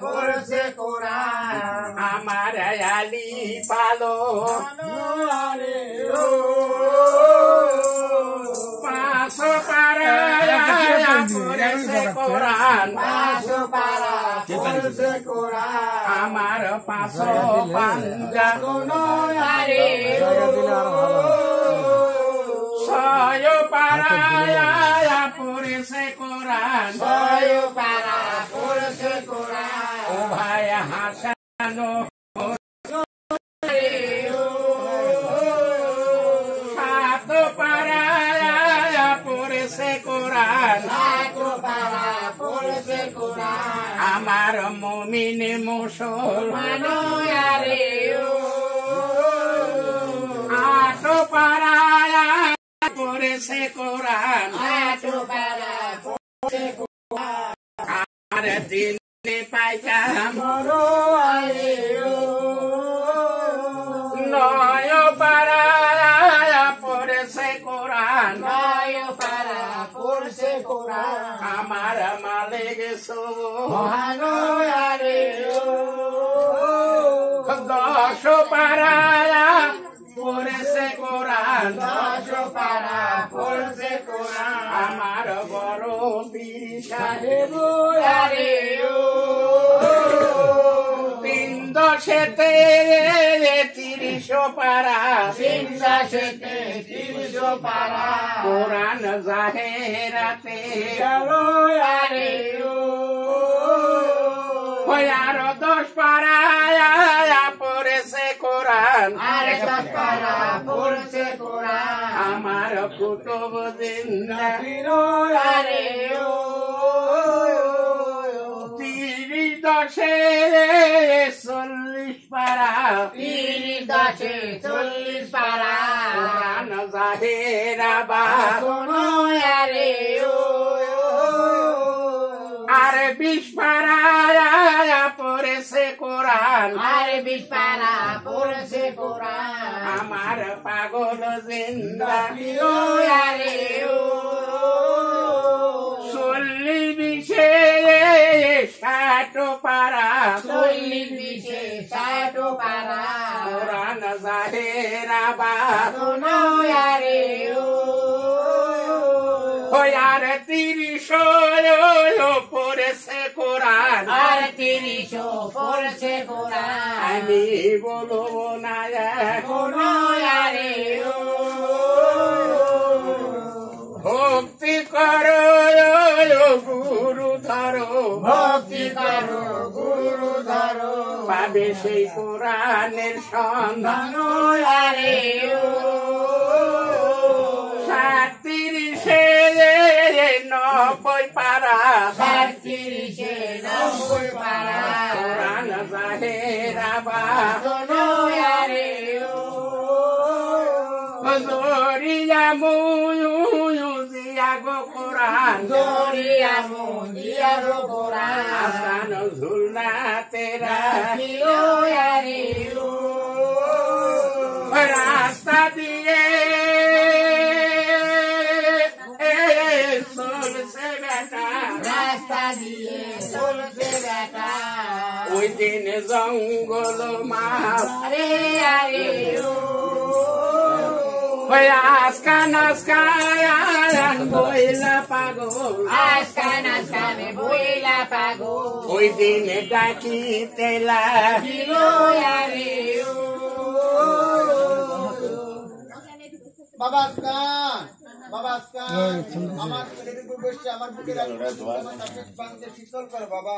পড়ছে কোরআন আমার আলি পালো পাঁচশো পারা পড়ছে কোরআন পড়ছে কোরআন আমার পাঁচশো পাঞ্জা ছয় পারা পড়ছে কোরআন ছয় পারা পড়ছে কোরআন ও ভাই হাসানো সাত পারা পড়ছে কোরআন সাত পারা পড়ছে কোরআন আমার মুমিন মুসলমান আট পারা পড়ছে কোরআন আট পারা পড়ছে কোরআন আর দিনে পাইতাম নয় পারা পড়ছে কোরআন নয় পারা পড়ছে কোরআন আমার মালিক সুবহানাল্লাহ দশ পারা পড়ছে কোরআন দশ পারা পড়ছে কোরআন আমার বড় পীর সাহেব তিন দশেতে 30 পারা তিন দশেতে 30 পারা কোরআন জাহেরাতে চলো আরে আর 10 পারা পড়ছে কোরআন আর 10 পারা পড়ছে কোরআন আমার কুতুব জিন্দা আরে 30 দশে 40 পারা 30 দশে 40 পারা কোরআন জাহেরাবাদ আরে আর 20 পারা পড়ছে কোরআন আর 20 পারা পড়ছে কোরআন আমার পাগল জিন্দা আরে 40 বিশে 60 পারা 40 বিশে 60 পারা কোরআন জাহেরাবাদ আরে আর 30 পড়ছে কোরআন আর 30 পড়ছে কোরআন আমি বলবো না এখন আরে ভক্তি করো গুরু ধরো ভক্তি করো গুরু ধরো পাবে সেই কোরআনের সন্ধান আরে 90 পারা 90 পারা কোরআন জাহেরাবাদ আরে জরিয়া মুজিয়া গো কোরআন জরিয়া মুজিয়া গো কোরআন আসান ঝুলনা তেরা আরে রাস্তা দিয়ে ওই দিন জঙ্গল মারে আরে আজকান বইলা পাগল আজকান বইলা পাগল ওই দিন ডাকিতে লাগিল আরে বাবা আজকান আমার বুকে শীতল করে বাবা।